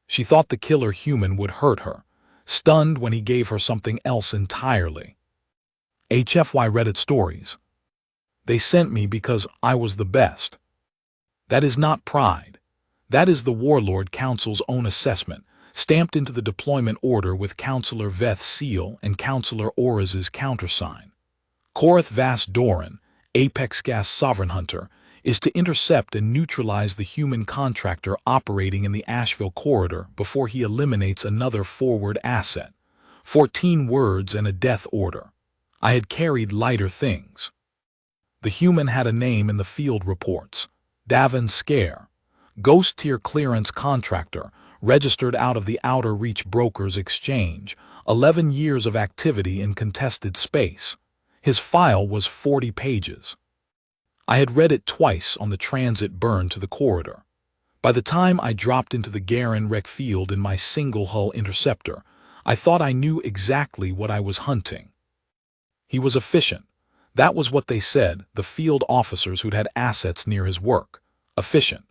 She thought the killer human would hurt her, stunned when he gave her something else entirely. HFY Reddit stories. They sent me because I was the best. That is not pride. That is the Warlord Council's own assessment, stamped into the deployment order with Counselor Veth's seal and Counselor Oraz's countersign. Korath Vas Doran, Apex Gas Sovereign Hunter, is to intercept and neutralize the human contractor operating in the Asheville corridor before he eliminates another forward asset. 14 words and a death order. I had carried lighter things. The human had a name in the field reports. Davin Scare. Ghost Tier Clearance Contractor, registered out of the Outer Reach Brokers Exchange, 11 years of activity in contested space. His file was 40 pages. I had read it twice on the transit burn to the corridor. By the time I dropped into the Garen Rec field in my single-hull interceptor, I thought I knew exactly what I was hunting. He was efficient. That was what they said, the field officers who'd had assets near his work. Efficient.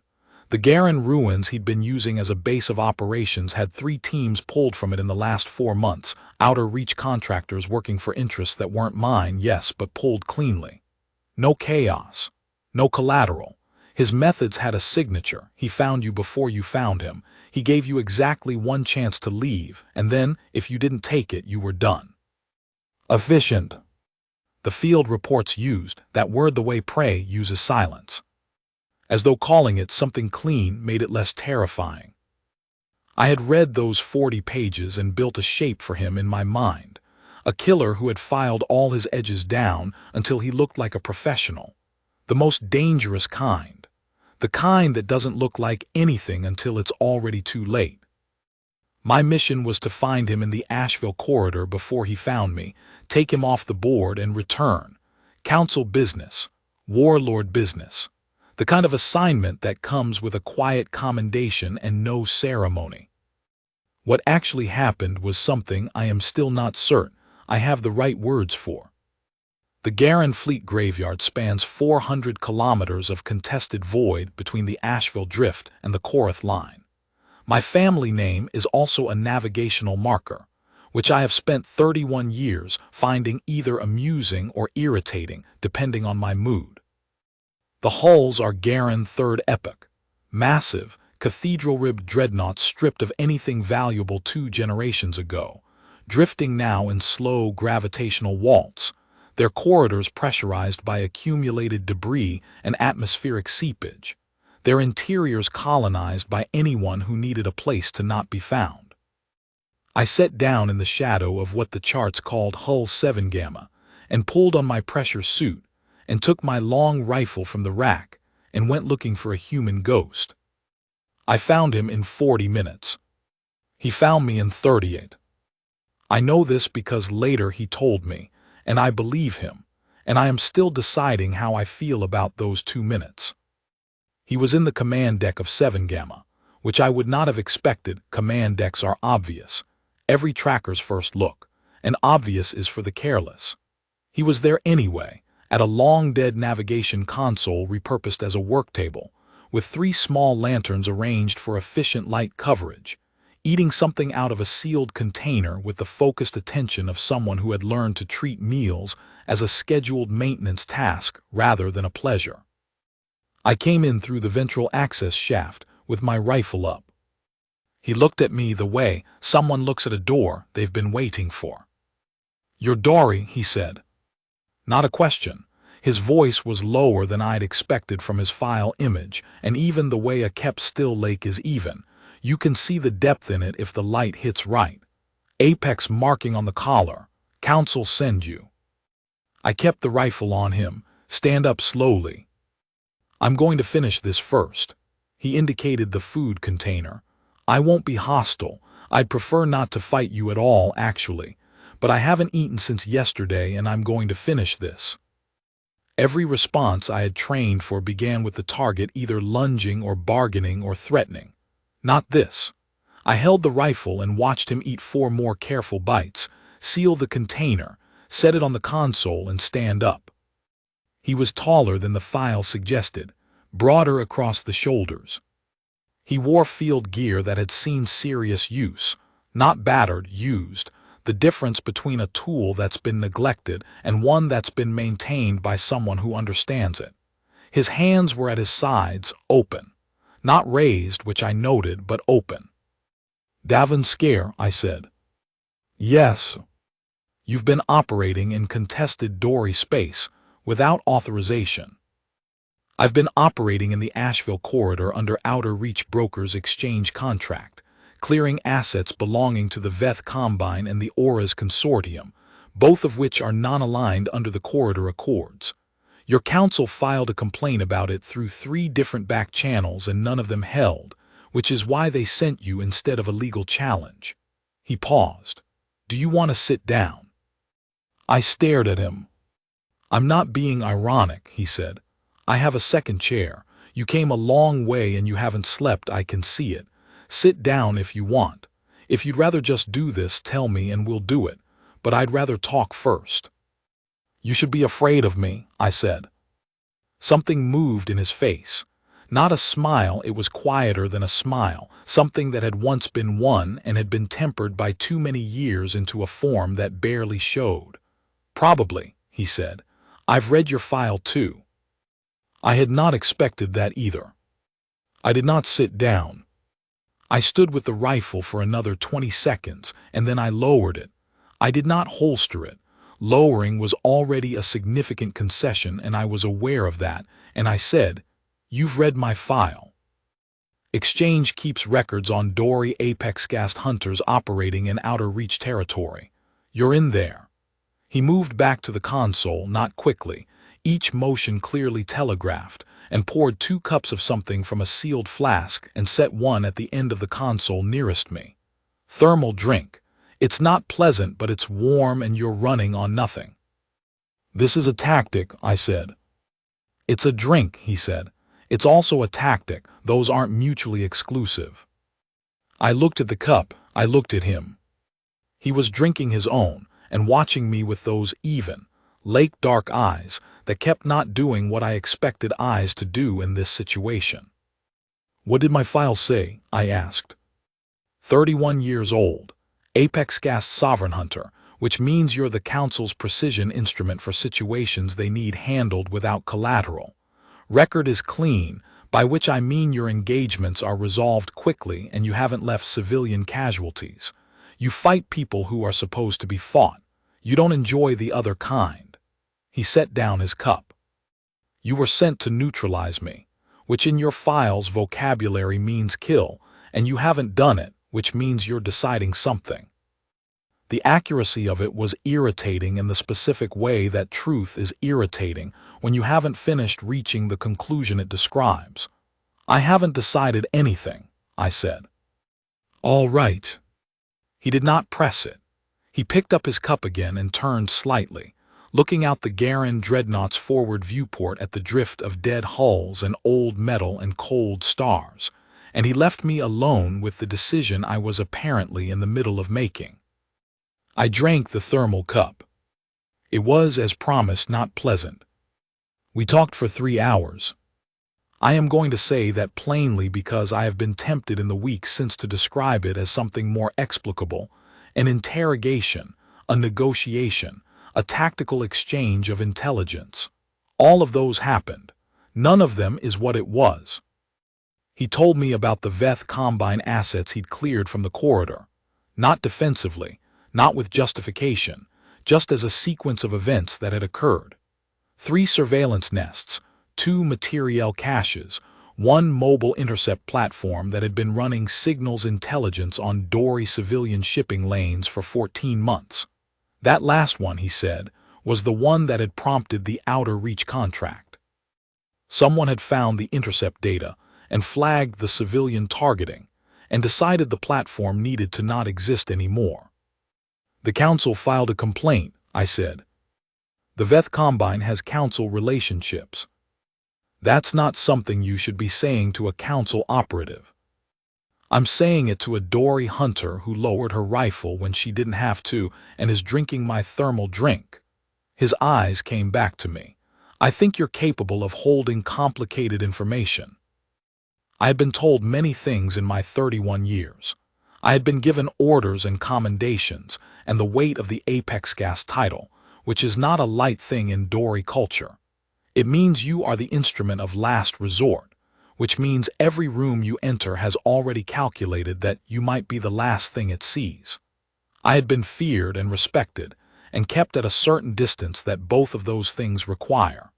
The Garen ruins he'd been using as a base of operations had 3 teams pulled from it in the last 4 months, Outer Reach contractors working for interests that weren't mine, yes, but pulled cleanly. No chaos. No collateral. His methods had a signature. He found you before you found him. He gave you exactly 1 chance to leave, and then, if you didn't take it, you were done. Efficient. The field reports used that word the way Prey uses silence. As though calling it something clean made it less terrifying. I had read those 40 pages and built a shape for him in my mind. A killer who had filed all his edges down until he looked like a professional. The most dangerous kind. The kind that doesn't look like anything until it's already too late. My mission was to find him in the Asheville corridor before he found me, take him off the board and return. Council business. Warlord business. The kind of assignment that comes with a quiet commendation and no ceremony. What actually happened was something I am still not certain I have the right words for. The Garen Fleet Graveyard spans 400 kilometers of contested void between the Asheville Drift and the Korath Line. My family name is also a navigational marker, which I have spent 31 years finding either amusing or irritating depending on my mood. The hulls are Garen Third Epoch, massive, cathedral-ribbed dreadnoughts stripped of anything valuable 2 generations ago, drifting now in slow gravitational waltz, their corridors pressurized by accumulated debris and atmospheric seepage, their interiors colonized by anyone who needed a place to not be found. I sat down in the shadow of what the charts called Hull 7 Gamma and pulled on my pressure suit and took my long rifle from the rack and went looking for a human ghost. I found him in 40 minutes. He found me in 38. I know this because later he told me, and I believe him, and I am still deciding how I feel about those 2 minutes. He was in the command deck of 7 Gamma, which I would not have expected. Command decks are obvious. Every tracker's first look, and obvious is for the careless. He was there anyway, at a long-dead navigation console repurposed as a work table, with 3 small lanterns arranged for efficient light coverage, eating something out of a sealed container with the focused attention of someone who had learned to treat meals as a scheduled maintenance task rather than a pleasure. I came in through the ventral access shaft with my rifle up. He looked at me the way someone looks at a door they've been waiting for. "You're Dory," he said. Not a question. His voice was lower than I'd expected from his file image, and even the way a kept still lake is even. You can see the depth in it if the light hits right. Apex marking on the collar. Council send you. I kept the rifle on him. Stand up slowly. I'm going to finish this first. He indicated the food container. I won't be hostile. I'd prefer not to fight you at all, actually. But I haven't eaten since yesterday and I'm going to finish this. Every response I had trained for began with the target either lunging or bargaining or threatening. Not this. I held the rifle and watched him eat 4 more careful bites, seal the container, set it on the console and stand up. He was taller than the file suggested, broader across the shoulders. He wore field gear that had seen serious use, not battered, used, the difference between a tool that's been neglected and one that's been maintained by someone who understands it. His hands were at his sides, open. Not raised, which I noted, but open. "Davin Scare," I said. "Yes." "You've been operating in contested Dory space, without authorization." "I've been operating in the Asheville corridor under Outer Reach Brokers Exchange contract, clearing assets belonging to the Veth Combine and the Auras Consortium, both of which are non-aligned under the corridor accords. Your counsel filed a complaint about it through 3 different back channels and none of them held, which is why they sent you instead of a legal challenge." He paused. "Do you want to sit down?" I stared at him. "I'm not being ironic," he said. "I have a second chair. You came a long way and you haven't slept, I can see it. Sit down if you want. If you'd rather just do this, tell me and we'll do it, but I'd rather talk first." "You should be afraid of me," I said. Something moved in his face. Not a smile, it was quieter than a smile, something that had once been one and had been tempered by too many years into a form that barely showed. "Probably," he said. "I've read your file too." I had not expected that either. I did not sit down. I stood with the rifle for another 20 seconds, and then I lowered it. I did not holster it. Lowering was already a significant concession, and I was aware of that, and I said, "You've read my file. Exchange keeps records on Dory Apex Gas hunters operating in Outer Reach territory. You're in there." He moved back to the console, not quickly, each motion clearly telegraphed, and poured 2 cups of something from a sealed flask and set one at the end of the console nearest me. "Thermal drink. It's not pleasant, but it's warm and you're running on nothing." "This is a tactic," I said. "It's a drink," he said. "It's also a tactic. Those aren't mutually exclusive." I looked at the cup. I looked at him. He was drinking his own and watching me with those even, lake-dark eyes that kept not doing what I expected eyes to do in this situation. "What did my file say?" I asked. 31 years old. Apex Gas Sovereign Hunter, which means you're the Council's precision instrument for situations they need handled without collateral. Record is clean, by which I mean your engagements are resolved quickly and you haven't left civilian casualties. You fight people who are supposed to be fought. You don't enjoy the other kind." He set down his cup. "You were sent to neutralize me, which in your file's vocabulary means kill, and you haven't done it, which means you're deciding something." The accuracy of it was irritating in the specific way that truth is irritating when you haven't finished reaching the conclusion it describes. "I haven't decided anything," I said. "All right." He did not press it. He picked up his cup again and turned slightly, looking out the Garin Dreadnought's forward viewport at the drift of dead hulls and old metal and cold stars, and he left me alone with the decision I was apparently in the middle of making. I drank the thermal cup. It was, as promised, not pleasant. We talked for 3 hours. I am going to say that plainly because I have been tempted in the weeks since to describe it as something more explicable, an interrogation, a negotiation, a tactical exchange of intelligence. All of those happened. None of them is what it was. He told me about the Veth Combine assets he'd cleared from the corridor, not defensively, not with justification, just as a sequence of events that had occurred. 3 surveillance nests, 2 materiel caches, 1 mobile intercept platform that had been running signals intelligence on Dory civilian shipping lanes for 14 months. That last one, he said, was the one that had prompted the Outer Reach contract. Someone had found the intercept data and flagged the civilian targeting, and decided the platform needed to not exist anymore. "The Council filed a complaint," I said. "The Veth Combine has Council relationships." "That's not something you should be saying to a Council operative." "I'm saying it to a Dory hunter who lowered her rifle when she didn't have to and is drinking my thermal drink." His eyes came back to me. "I think you're capable of holding complicated information." I had been told many things in my 31 years. I had been given orders and commendations and the weight of the apex gas title, which is not a light thing in Dory culture. It means you are the instrument of last resort, which means every room you enter has already calculated that you might be the last thing it sees. I had been feared and respected, and kept at a certain distance that both of those things require.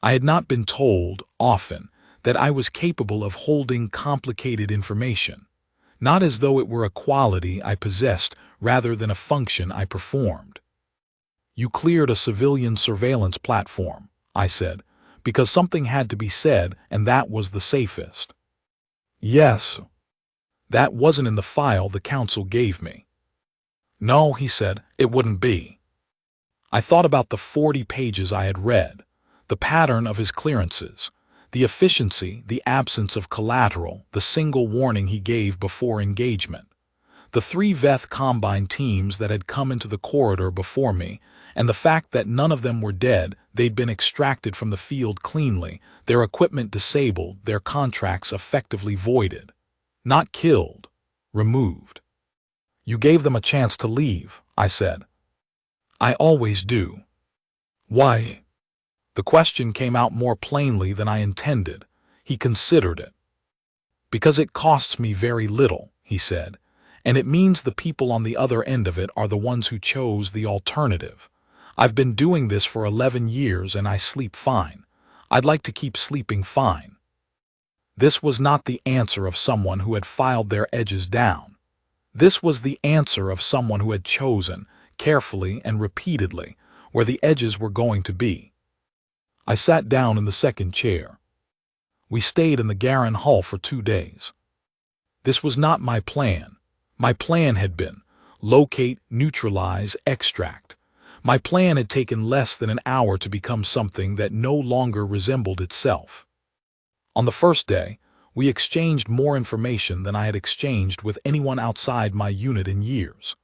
I had not been told, often, that I was capable of holding complicated information, not as though it were a quality I possessed rather than a function I performed. "You cleared a civilian surveillance platform," I said, "because something had to be said, and that was the safest." "Yes." "That wasn't in the file the council gave me." "No," he said, "it wouldn't be." I thought about the 40 pages I had read, the pattern of his clearances, the efficiency, the absence of collateral, the single warning he gave before engagement, the 3 Veth Combine teams that had come into the corridor before me, and the fact that none of them were dead. They'd been extracted from the field cleanly, their equipment disabled, their contracts effectively voided. Not killed, removed. "You gave them a chance to leave," I said. "I always do." "Why?" The question came out more plainly than I intended. He considered it. "Because it costs me very little," he said, "and it means the people on the other end of it are the ones who chose the alternative. I've been doing this for 11 years and I sleep fine. I'd like to keep sleeping fine." This was not the answer of someone who had filed their edges down. This was the answer of someone who had chosen, carefully and repeatedly, where the edges were going to be. I sat down in the second chair. We stayed in the Garin Hull for 2 days. This was not my plan. My plan had been locate, neutralize, extract. My plan had taken less than an hour to become something that no longer resembled itself. On the first day, we exchanged more information than I had exchanged with anyone outside my unit in years.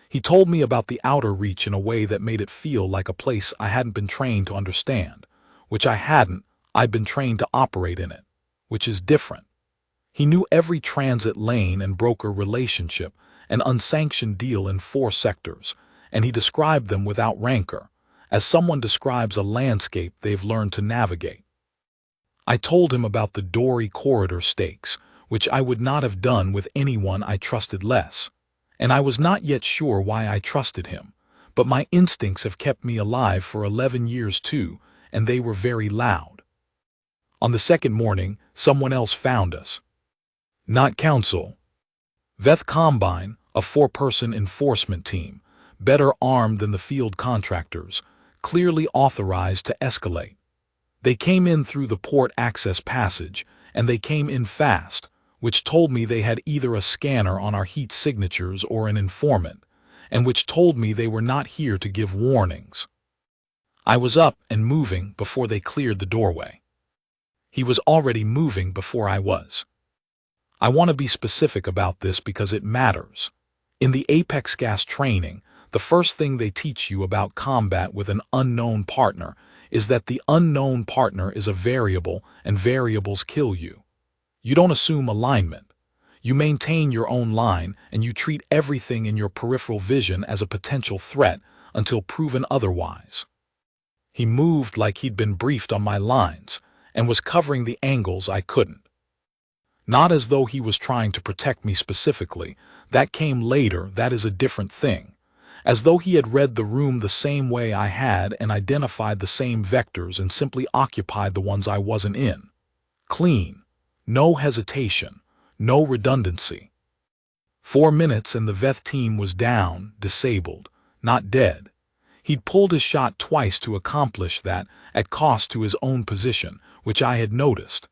He told me about the outer reach in a way that made it feel like a place I hadn't been trained to understand, which I hadn't. I'd been trained to operate in it, which is different. He knew every transit lane and broker relationship, an unsanctioned deal in 4 sectors, and he described them without rancor, as someone describes a landscape they've learned to navigate. I told him about the Dory corridor stakes, which I would not have done with anyone I trusted less, and I was not yet sure why I trusted him, but my instincts have kept me alive for 11 years too, and they were very loud. On the second morning, someone else found us. Not council. Veth Combine, a 4-person enforcement team, better armed than the field contractors, clearly authorized to escalate. They came in through the port access passage, and they came in fast, which told me they had either a scanner on our heat signatures or an informant, and which told me they were not here to give warnings. I was up and moving before they cleared the doorway. He was already moving before I was. I want to be specific about this because it matters. In the Apex Gas training, the first thing they teach you about combat with an unknown partner is that the unknown partner is a variable and variables kill you. You don't assume alignment. You maintain your own line and you treat everything in your peripheral vision as a potential threat until proven otherwise. He moved like he'd been briefed on my lines and was covering the angles I couldn't. Not as though he was trying to protect me specifically. That came later, that is a different thing. As though he had read the room the same way I had and identified the same vectors and simply occupied the ones I wasn't in. Clean. No hesitation. No redundancy. 4 minutes and the Veth team was down, disabled, not dead. He'd pulled his shot twice to accomplish that, at cost to his own position, which I had noticed.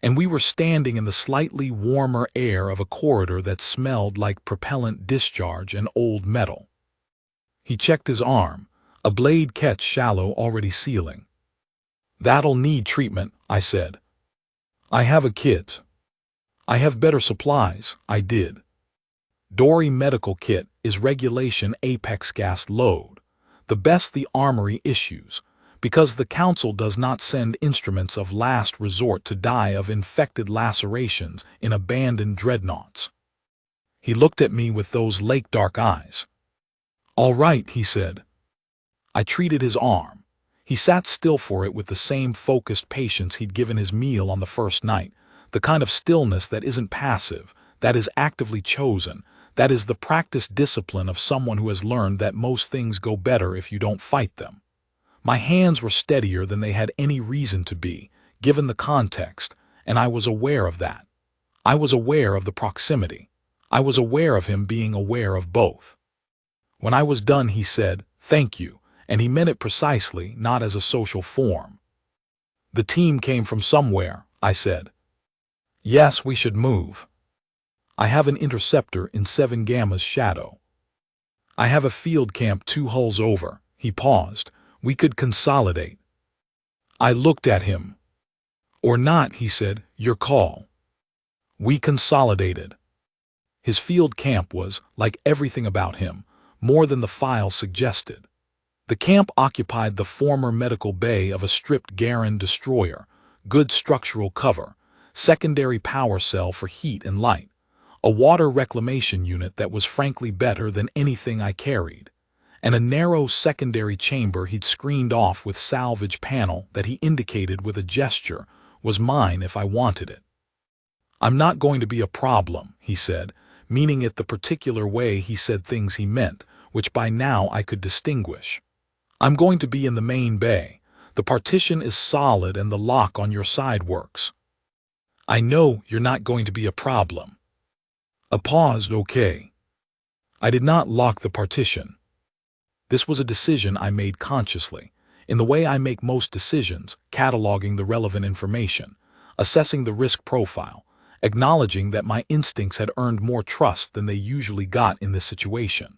And we were standing in the slightly warmer air of a corridor that smelled like propellant discharge and old metal. He checked his arm, a blade catch shallow already sealing. "That'll need treatment," I said. "I have a kit." "I have better supplies," I did. Dory medical kit is regulation Apex Gas load, the best the armory issues, Because the Council does not send instruments of last resort to die of infected lacerations in abandoned dreadnoughts. He looked at me with those lake-dark eyes. "All right," he said. I treated his arm. He sat still for it with the same focused patience he'd given his meal on the first night, the kind of stillness that isn't passive, that is actively chosen, that is the practiced discipline of someone who has learned that most things go better if you don't fight them. My hands were steadier than they had any reason to be, given the context, and I was aware of that. I was aware of the proximity. I was aware of him being aware of both. When I was done, he said, "Thank you," and he meant it precisely, not as a social form. "The team came from somewhere," I said. "Yes, we should move. I have an interceptor in 7 Gamma's shadow. I have a field camp 2 hulls over." He paused. "We could consolidate." I looked at him. "Or not," he said. "Your call." We consolidated. His field camp was, like everything about him, more than the file suggested. The camp occupied the former medical bay of a stripped Garan destroyer, good structural cover, secondary power cell for heat and light, a water reclamation unit that was frankly better than anything I carried, and a narrow secondary chamber he'd screened off with salvage panel that he indicated with a gesture was mine if I wanted it. "I'm not going to be a problem," he said, meaning it the particular way he said things he meant, which by now I could distinguish. "I'm going to be in the main bay. The partition is solid and the lock on your side works." "I know you're not going to be a problem." A pause. "Okay." I did not lock the partition. This was a decision I made consciously, in the way I make most decisions, cataloging the relevant information, assessing the risk profile, acknowledging that my instincts had earned more trust than they usually got in this situation.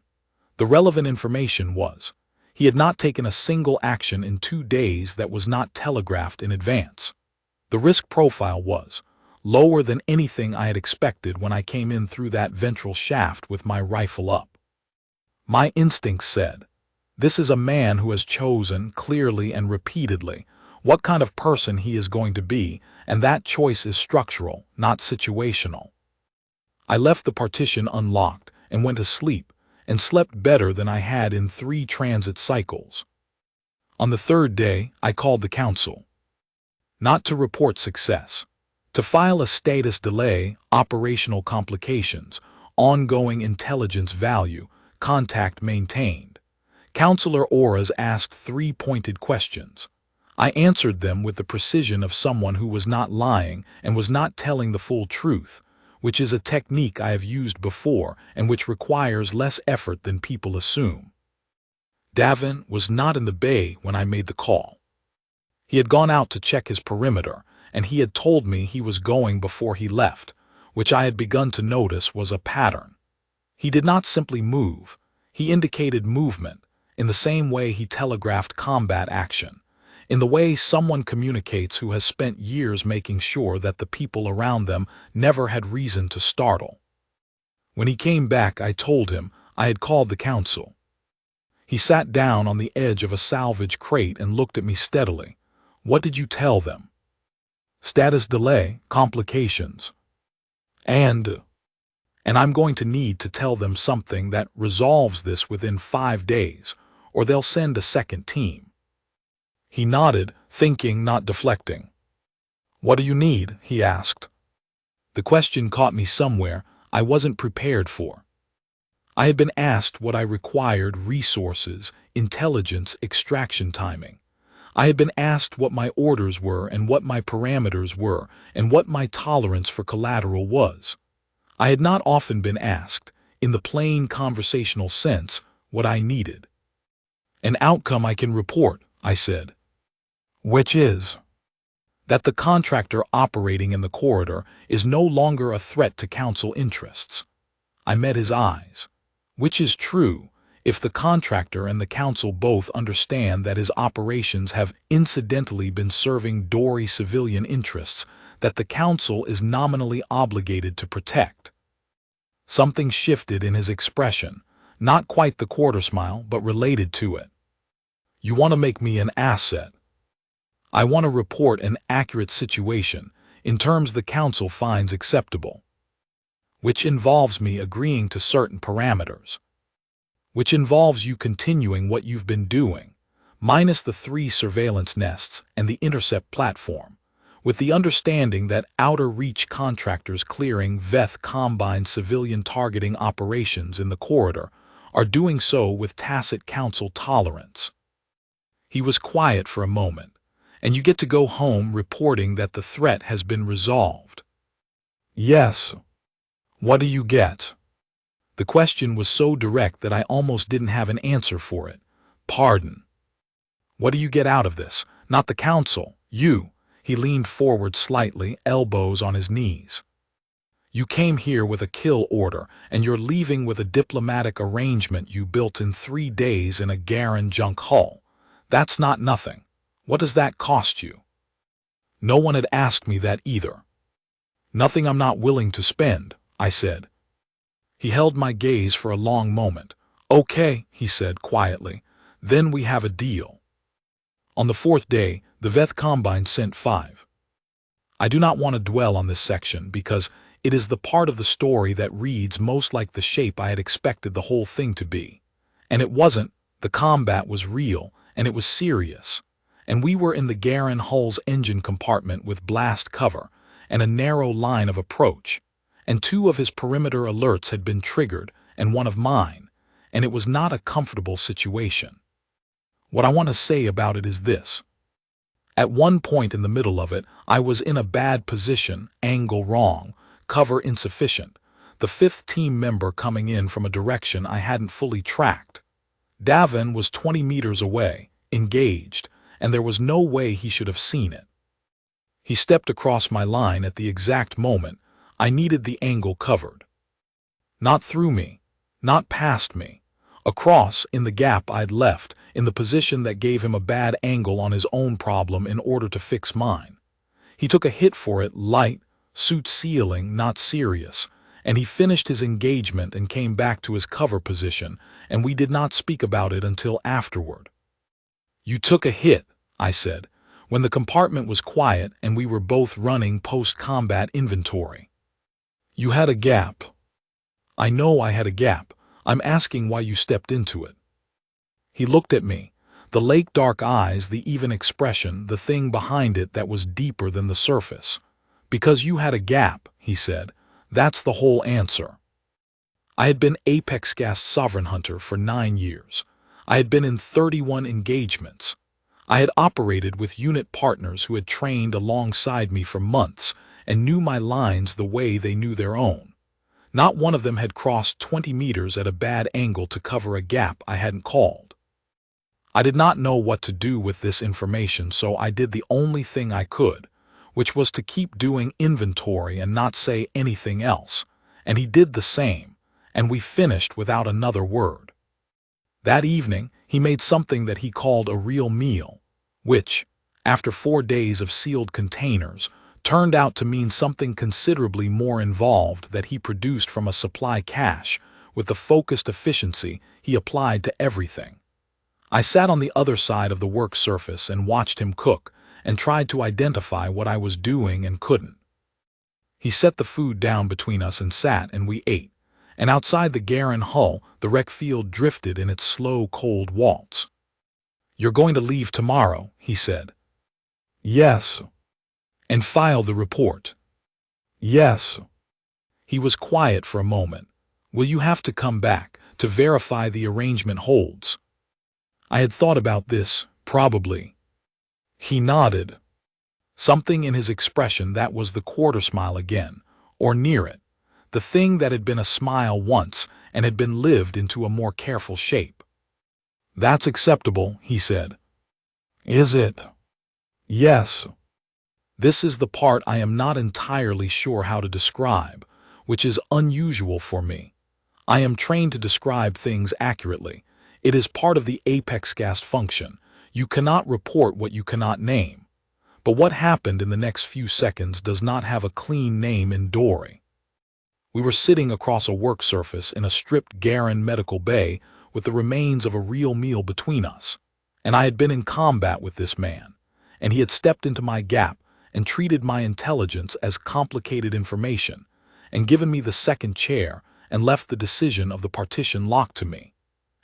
The relevant information was, he had not taken a single action in 2 days that was not telegraphed in advance. The risk profile was lower than anything I had expected when I came in through that ventral shaft with my rifle up. My instincts said, this is a man who has chosen, clearly and repeatedly, what kind of person he is going to be, and that choice is structural, not situational. I left the partition unlocked and went to sleep, and slept better than I had in 3 transit cycles. On the 3rd day, I called the council. Not to report success. To file a status delay, operational complications, ongoing intelligence value, contact maintained. Counselor Auras asked 3 pointed questions. I answered them with the precision of someone who was not lying and was not telling the full truth, which is a technique I have used before and which requires less effort than people assume. Davin was not in the bay when I made the call. He had gone out to check his perimeter, and he had told me he was going before he left, which I had begun to notice was a pattern. He did not simply move, he indicated movement, in the same way he telegraphed combat action, in the way someone communicates who has spent years making sure that the people around them never had reason to startle. When he came back, I told him I had called the council. He sat down on the edge of a salvage crate and looked at me steadily. What did you tell them? Status delay, complications. And I'm going to need to tell them something that resolves this within 5 days, or they'll send a second team. He nodded, thinking, not deflecting. What do you need? He asked. The question caught me somewhere I wasn't prepared for. I had been asked what I required: resources, intelligence, extraction timing. I had been asked what my orders were and what my parameters were and what my tolerance for collateral was. I had not often been asked, in the plain conversational sense, what I needed. An outcome I can report, I said. Which is that the contractor operating in the corridor is no longer a threat to council interests. I met his eyes. Which is true if the contractor and the council both understand that his operations have incidentally been serving Dory civilian interests that the council is nominally obligated to protect. Something shifted in his expression, not quite the quarter smile, but related to it. You want to make me an asset, I want to report an accurate situation in terms the council finds acceptable, which involves me agreeing to certain parameters, which involves you continuing what you've been doing, minus the 3 surveillance nests and the intercept platform, with the understanding that outer reach contractors clearing Veth Combine civilian targeting operations in the corridor are doing so with tacit council tolerance. He was quiet for a moment, and you get to go home reporting that the threat has been resolved. Yes. What do you get? The question was so direct that I almost didn't have an answer for it. Pardon. What do you get out of this? Not the council. You. He leaned forward slightly, elbows on his knees. You came here with a kill order, and you're leaving with a diplomatic arrangement you built in 3 days in a Garen junk hull. That's not nothing. What does that cost you? No one had asked me that either. Nothing I'm not willing to spend, I said. He held my gaze for a long moment. Okay, he said quietly. Then we have a deal. On the 4th day, the Veth Combine sent 5. I do not want to dwell on this section because it is the part of the story that reads most like the shape I had expected the whole thing to be. And it wasn't. The combat was real, and it was serious. And we were in the Garen hull's engine compartment with blast cover and a narrow line of approach. And 2 of his perimeter alerts had been triggered, and 1 of mine, and it was not a comfortable situation. What I want to say about it is this. At one point in the middle of it, I was in a bad position, angle wrong, cover insufficient, the 5th team member coming in from a direction I hadn't fully tracked. Davin was 20 meters away, engaged, and there was no way he should have seen it. He stepped across my line at the exact moment I needed the angle covered. Not through me, not past me, across in the gap I'd left, in the position that gave him a bad angle on his own problem in order to fix mine. He took a hit for it, light, suit sealing, not serious, and he finished his engagement and came back to his cover position, and we did not speak about it until afterward. You took a hit, I said, when the compartment was quiet and we were both running post-combat inventory. You had a gap. I know I had a gap. I'm asking why you stepped into it. He looked at me, the lake-dark eyes, the even expression, the thing behind it that was deeper than the surface. Because you had a gap, he said. That's the whole answer. I had been Apex Gas Sovereign Hunter for 9 years. I had been in 31 engagements. I had operated with unit partners who had trained alongside me for months and knew my lines the way they knew their own. Not one of them had crossed 20 meters at a bad angle to cover a gap I hadn't called. I did not know what to do with this information, so I did the only thing I could, which was to keep doing inventory and not say anything else, and he did the same, and we finished without another word. That evening, he made something that he called a real meal, which, after 4 days of sealed containers, turned out to mean something considerably more involved that he produced from a supply cache with the focused efficiency he applied to everything. I sat on the other side of the work surface and watched him cook and tried to identify what I was doing and couldn't. He set the food down between us and sat, and we ate, and outside the Garen hull, the wreck field drifted in its slow, cold waltz. You're going to leave tomorrow, he said. Yes. And file the report. Yes. He was quiet for a moment. Will you have to come back to verify the arrangement holds? I had thought about this, probably. He nodded. Something in his expression that was the quarter smile again, or near it, the thing that had been a smile once and had been lived into a more careful shape. That's acceptable, he said. Is it? Yes. This is the part I am not entirely sure how to describe, which is unusual for me. I am trained to describe things accurately. It is part of the Apex Gas function. You cannot report what you cannot name. But what happened in the next few seconds does not have a clean name in Dory. We were sitting across a work surface in a stripped Garen medical bay with the remains of a real meal between us, and I had been in combat with this man, and he had stepped into my gap and treated my intelligence as complicated information, and given me the second chair and left the decision of the partition locked to me.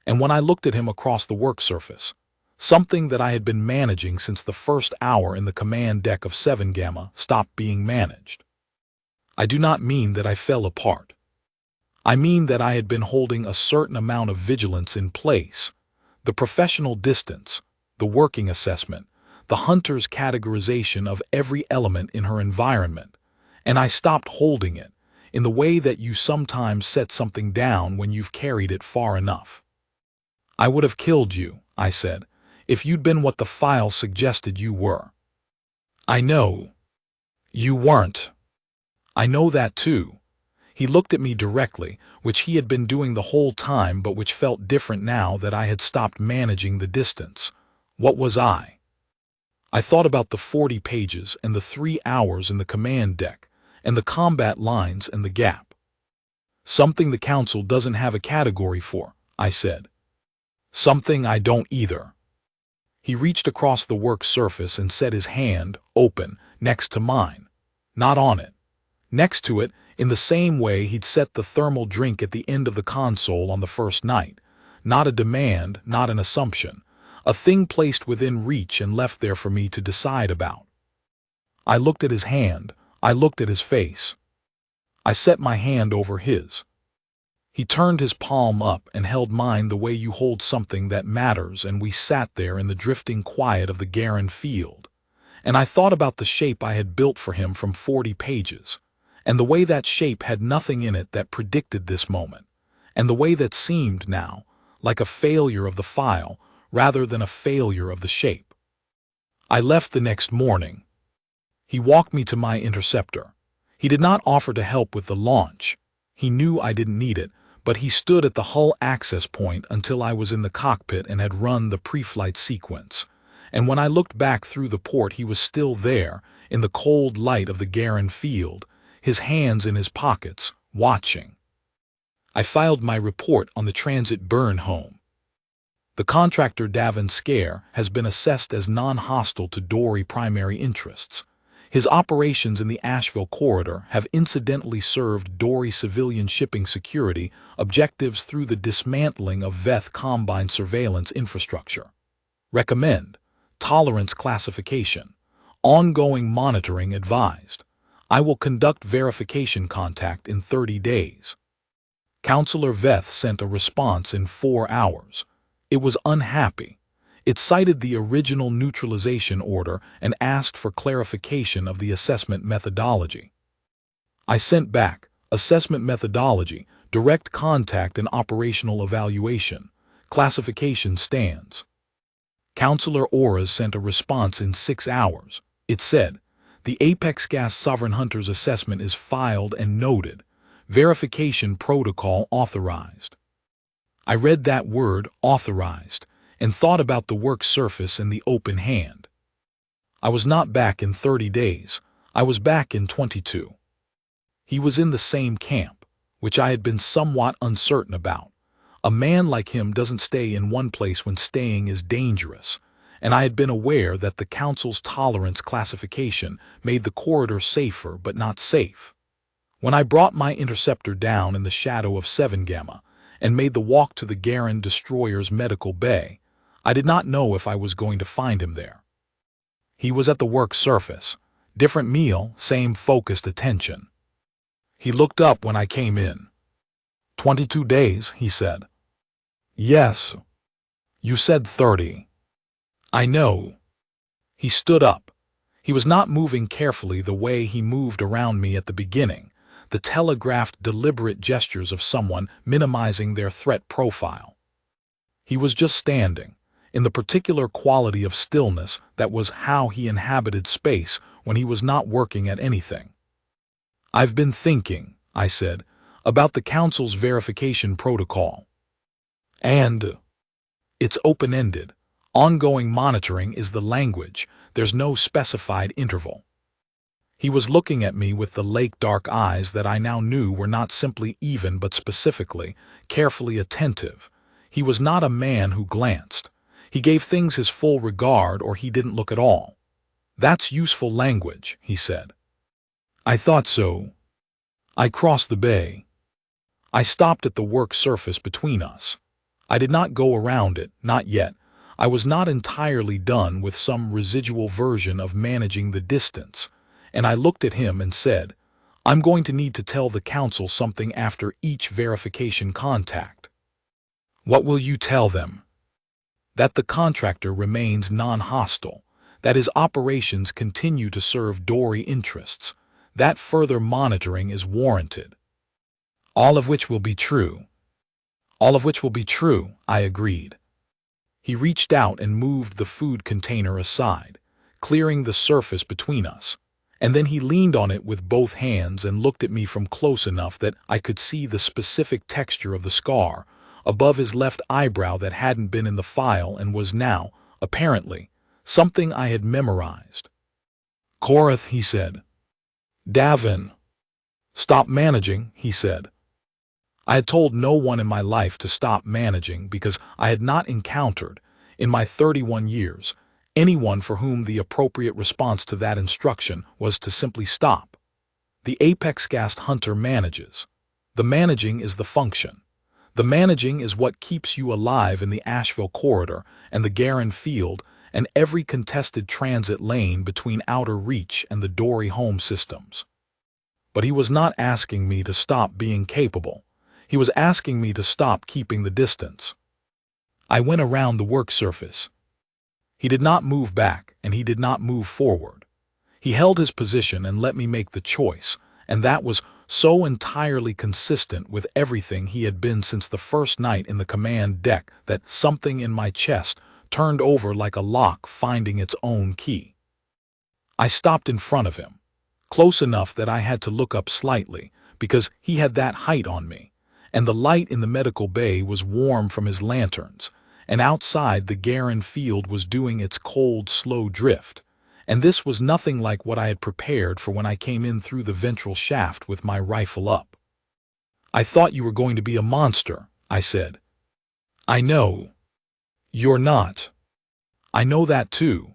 And when I looked at him across the work surface, something that I had been managing since the first hour in the command deck of 7 Gamma stopped being managed. I do not mean that I fell apart. I mean that I had been holding a certain amount of vigilance in place, the professional distance, the working assessment, the hunter's categorization of every element in her environment, and I stopped holding it in the way that you sometimes set something down when you've carried it far enough. I would have killed you, I said, if you'd been what the file suggested you were. I know. You weren't. I know that too. He looked at me directly, which he had been doing the whole time but which felt different now that I had stopped managing the distance. What was I? I thought about the 40 pages and the 3 hours in the command deck, and the combat lines and the gap. Something the Council doesn't have a category for, I said. Something I don't either. He reached across the work surface and set his hand, open, next to mine. Not on it. Next to it, in the same way he'd set the thermal drink at the end of the console on the first night. Not a demand, not an assumption. A thing placed within reach and left there for me to decide about. I looked at his hand. I looked at his face. I set my hand over his. He turned his palm up and held mine the way you hold something that matters, and we sat there in the drifting quiet of the Garen field. And I thought about the shape I had built for him from 40 pages, and the way that shape had nothing in it that predicted this moment, and the way that seemed now like a failure of the file rather than a failure of the shape. I left the next morning. He walked me to my interceptor. He did not offer to help with the launch. He knew I didn't need it, but he stood at the hull access point until I was in the cockpit and had run the pre-flight sequence. And when I looked back through the port, he was still there, in the cold light of the Garen field, his hands in his pockets, watching. I filed my report on the transit burn home. The contractor Davin Scare has been assessed as non-hostile to Dory primary interests. His operations in the Asheville corridor have incidentally served Dory civilian shipping security objectives through the dismantling of Veth Combine surveillance infrastructure. Recommend. Tolerance classification. Ongoing monitoring advised. I will conduct verification contact in 30 days. Counselor Veth sent a response in 4 hours. It was unhappy. It cited the original neutralization order and asked for clarification of the assessment methodology. I sent back, assessment methodology, direct contact and operational evaluation. Classification stands. Counselor Auras sent a response in 6 hours. It said, the Apex Gas Sovereign Hunters assessment is filed and noted. Verification protocol authorized. I read that word, authorized, and thought about the work surface and the open hand. I was not back in 30 days. I was back in 22. He was in the same camp, which I had been somewhat uncertain about. A man like him doesn't stay in one place when staying is dangerous, and I had been aware that the Council's tolerance classification made the corridor safer but not safe. When I brought my interceptor down in the shadow of 7 Gamma and made the walk to the Garen destroyer's medical bay, I did not know if I was going to find him there. He was at the work surface. Different meal, same focused attention. He looked up when I came in. 22 days, he said. Yes. You said 30. I know. He stood up. He was not moving carefully the way he moved around me at the beginning, the telegraphed deliberate gestures of someone minimizing their threat profile. He was just standing, in the particular quality of stillness that was how he inhabited space when he was not working at anything. I've been thinking, I said, about the Council's verification protocol. And it's open-ended. Ongoing monitoring is the language. There's no specified interval. He was looking at me with the lake-dark eyes that I now knew were not simply even but specifically, carefully attentive. He was not a man who glanced. He gave things his full regard or he didn't look at all. That's useful language, he said. I thought so. I crossed the bay. I stopped at the work surface between us. I did not go around it, not yet. I was not entirely done with some residual version of managing the distance, and I looked at him and said, I'm going to need to tell the council something after each verification contact. What will you tell them? That the contractor remains non-hostile, that his operations continue to serve Dory interests, that further monitoring is warranted. All of which will be true. All of which will be true, I agreed. He reached out and moved the food container aside, clearing the surface between us, and then he leaned on it with both hands and looked at me from close enough that I could see the specific texture of the scar above his left eyebrow that hadn't been in the file and was now, apparently, something I had memorized. Korath, he said. Davin. Stop managing, he said. I had told no one in my life to stop managing because I had not encountered, in my 31 years, anyone for whom the appropriate response to that instruction was to simply stop. The apex gas hunter manages. The managing is the function. The managing is what keeps you alive in the Asheville corridor and the Garin field and every contested transit lane between Outer Reach and the Dory home systems. But he was not asking me to stop being capable. He was asking me to stop keeping the distance. I went around the work surface. He did not move back, and he did not move forward. He held his position and let me make the choice, and that was so entirely consistent with everything he had been since the first night in the command deck that something in my chest turned over like a lock finding its own key. I stopped in front of him, close enough that I had to look up slightly, because he had that height on me, and the light in the medical bay was warm from his lanterns, and outside the Garin field was doing its cold, slow drift, and this was nothing like what I had prepared for when I came in through the ventral shaft with my rifle up. I thought you were going to be a monster, I said. I know. You're not. I know that too.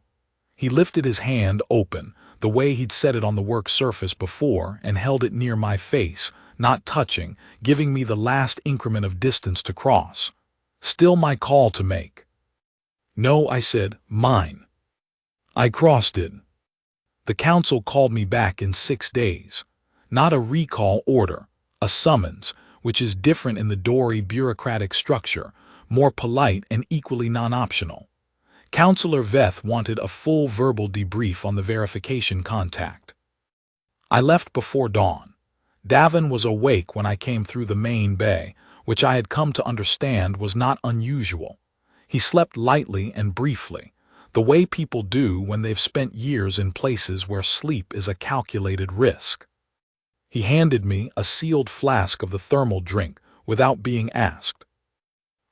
He lifted his hand open, the way he'd set it on the work surface before, and held it near my face, not touching, giving me the last increment of distance to cross. Still my call to make. No, I said, mine. I crossed it. The council called me back in 6 days. Not a recall order, a summons, which is different in the Dory bureaucratic structure, more polite and equally non-optional. Counselor Veth wanted a full verbal debrief on the verification contact. I left before dawn. Davin was awake when I came through the main bay, which I had come to understand was not unusual. He slept lightly and briefly, the way people do when they've spent years in places where sleep is a calculated risk. He handed me a sealed flask of the thermal drink without being asked.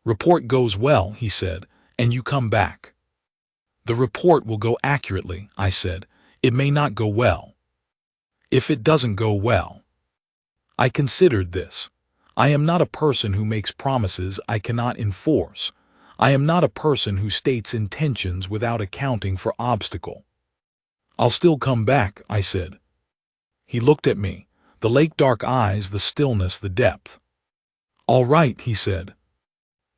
Report goes well, he said, and you come back. The report will go accurately, I said. It may not go well. If it doesn't go well. I considered this. I am not a person who makes promises I cannot enforce. I am not a person who states intentions without accounting for obstacle. I'll still come back, I said. He looked at me, the lake-dark eyes, the stillness, the depth. All right, he said.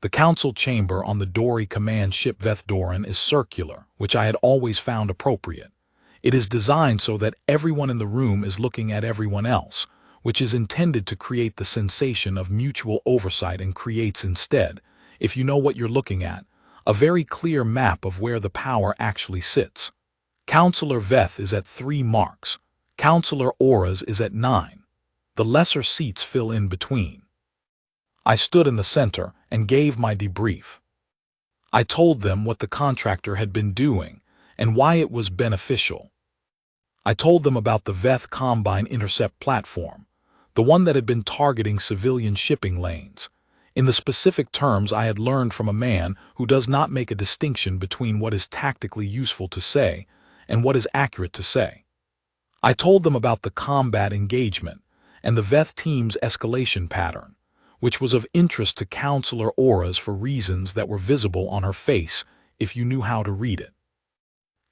The council chamber on the Dory command ship Vethdoran is circular, which I had always found appropriate. It is designed so that everyone in the room is looking at everyone else, which is intended to create the sensation of mutual oversight and creates instead, if you know what you're looking at, a very clear map of where the power actually sits. Counselor Veth is at 3 marks. Counselor Auras is at 9. The lesser seats fill in between. I stood in the center and gave my debrief. I told them what the contractor had been doing and why it was beneficial. I told them about the Veth Combine Intercept platform, the one that had been targeting civilian shipping lanes, in the specific terms I had learned from a man who does not make a distinction between what is tactically useful to say and what is accurate to say. I told them about the combat engagement and the Veth team's escalation pattern, which was of interest to Counselor Auras for reasons that were visible on her face if you knew how to read it.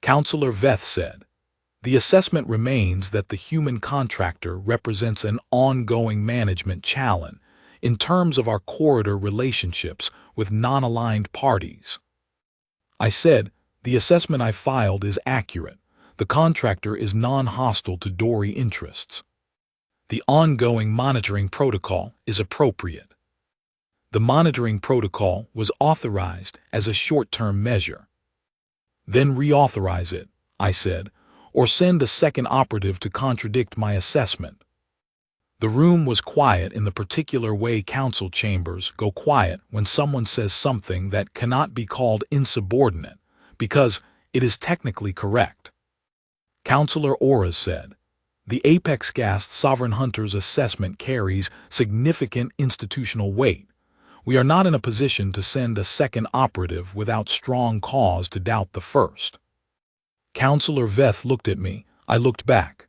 Counselor Veth said, The assessment remains that the human contractor represents an ongoing management challenge in terms of our corridor relationships with non-aligned parties. I said, the assessment I filed is accurate. The contractor is non-hostile to Dory interests. The ongoing monitoring protocol is appropriate. The monitoring protocol was authorized as a short-term measure. Then reauthorize it, I said, or send a second operative to contradict my assessment. The room was quiet in the particular way council chambers go quiet when someone says something that cannot be called insubordinate, because it is technically correct. Councillor Oras said, "The Apex Gas Sovereign Hunter's assessment carries significant institutional weight. We are not in a position to send a second operative without strong cause to doubt the first." Councillor Veth looked at me. I looked back.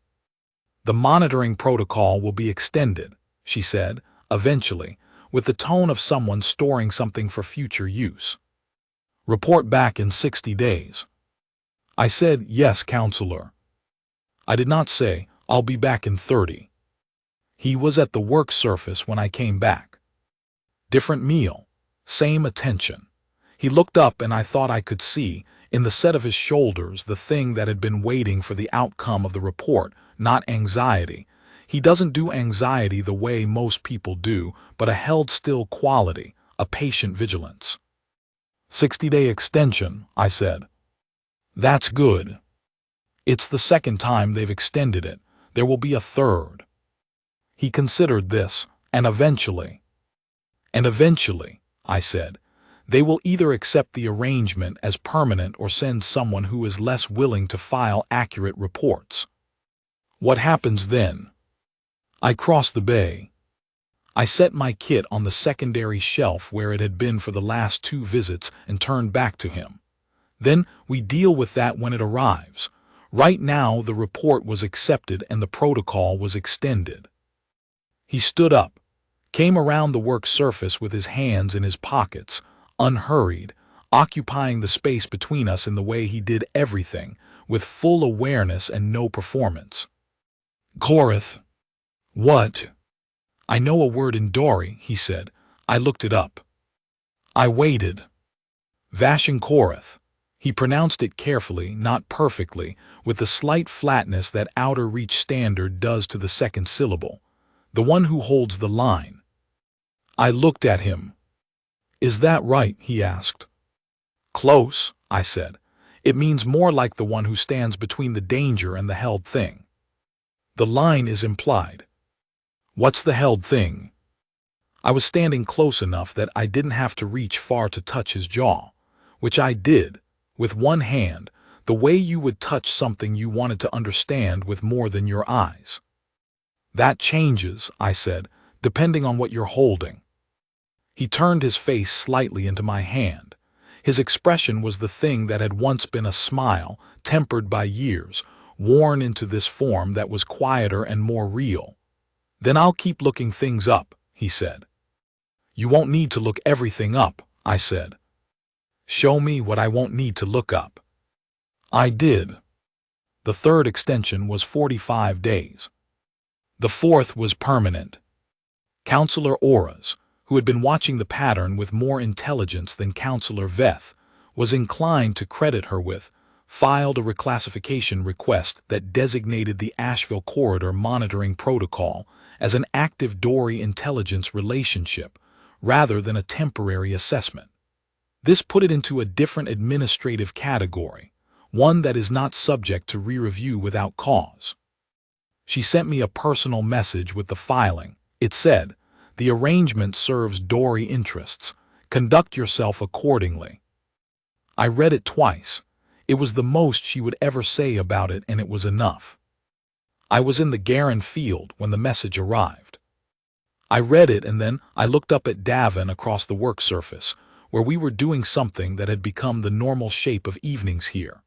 "The monitoring protocol will be extended," she said, eventually, with the tone of someone storing something for future use. "Report back in 60 days. I said, "Yes, Councillor." I did not say, "I'll be back in 30. He was at the work surface when I came back. Different meal, same attention. He looked up and I thought I could see, in the set of his shoulders, the thing that had been waiting for the outcome of the report, not anxiety. He doesn't do anxiety the way most people do, but a held-still quality, a patient vigilance. 60-day extension, I said. That's good. It's the second time they've extended it. There will be a third. He considered this, and eventually, I said, they will either accept the arrangement as permanent or send someone who is less willing to file accurate reports. What happens then? I crossed the bay. I set my kit on the secondary shelf where it had been for the last 2 visits and turned back to him. Then we deal with that when it arrives. Right now the report was accepted and the protocol was extended. He stood up, came around the work surface with his hands in his pockets, unhurried, occupying the space between us in the way he did everything, with full awareness and no performance. Korath. What? I know a word in Dori, he said. I looked it up. I waited. Vashin Korath. He pronounced it carefully, not perfectly, with the slight flatness that outer reach standard does to the second syllable. The one who holds the line. I looked at him. Is that right? He asked. Close, I said. It means more like the one who stands between the danger and the held thing. The line is implied. What's the held thing? I was standing close enough that I didn't have to reach far to touch his jaw, which I did, with one hand, the way you would touch something you wanted to understand with more than your eyes. That changes, I said, depending on what you're holding. He turned his face slightly into my hand. His expression was the thing that had once been a smile, tempered by years, worn into this form that was quieter and more real. Then I'll keep looking things up, he said. You won't need to look everything up, I said. Show me what I won't need to look up. I did. The third extension was 45 days. The fourth was permanent. Councillor Oras, who had been watching the pattern with more intelligence than Councillor Veth, was inclined to credit her with, filed a reclassification request that designated the Asheville Corridor Monitoring Protocol as an active Dory intelligence relationship rather than a temporary assessment. This put it into a different administrative category, one that is not subject to re-review without cause. She sent me a personal message with the filing. It said, "The arrangement serves Dory interests. Conduct yourself accordingly." I read it twice. It was the most she would ever say about it, and it was enough. I was in the Garin field when the message arrived. I read it and then I looked up at Davin across the work surface, where we were doing something that had become the normal shape of evenings here.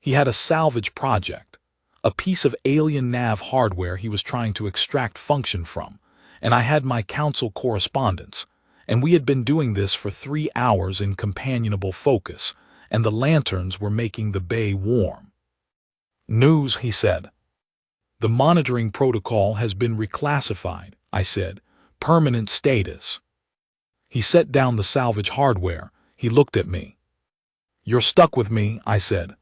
He had a salvage project, a piece of alien nav hardware he was trying to extract function from, and I had my council correspondence, and we had been doing this for 3 hours in companionable focus, and the lanterns were making the bay warm. News, he said. The monitoring protocol has been reclassified, I said. Permanent status. He set down the salvage hardware. He looked at me. You're stuck with me, I said.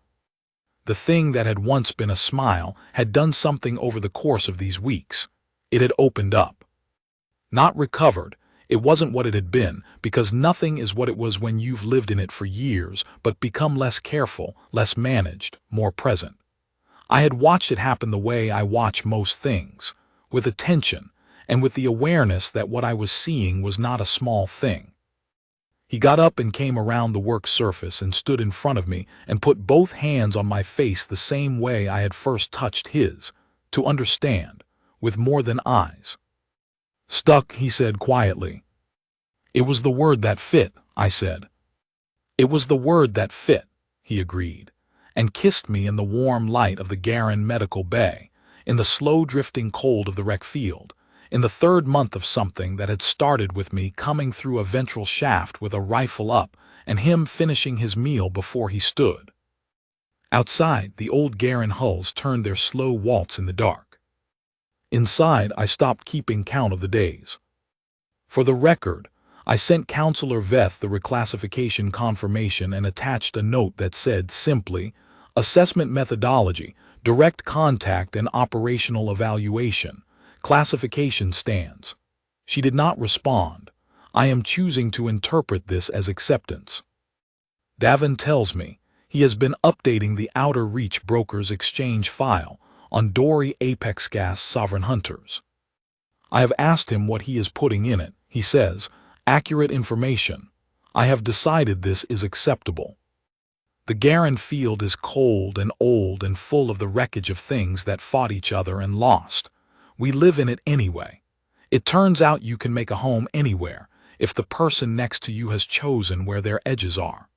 The thing that had once been a smile had done something over the course of these weeks. It had opened up. Not recovered. It wasn't what it had been, because nothing is what it was when you've lived in it for years, but become less careful, less managed, more present. I had watched it happen the way I watch most things, with attention, and with the awareness that what I was seeing was not a small thing. He got up and came around the work surface and stood in front of me and put both hands on my face the same way I had first touched his, to understand, with more than eyes. Stuck, he said quietly. It was the word that fit, I said. It was the word that fit, he agreed, and kissed me in the warm light of the Garin Medical Bay, in the slow drifting cold of the rec field, in the third month of something that had started with me coming through a ventral shaft with a rifle up and him finishing his meal before he stood. Outside, the old Garin hulls turned their slow waltz in the dark. Inside, I stopped keeping count of the days. For the record, I sent Counselor Veth the reclassification confirmation and attached a note that said simply, Assessment Methodology, Direct Contact and Operational Evaluation, Classification Stands. She did not respond. I am choosing to interpret this as acceptance. Davin tells me he has been updating the Outer Reach Brokers Exchange file on Dory Apex Gas Sovereign Hunters. I have asked him what he is putting in it. He says, accurate information. I have decided this is acceptable. The Garin field is cold and old and full of the wreckage of things that fought each other and lost. We live in it anyway. It turns out you can make a home anywhere if the person next to you has chosen where their edges are.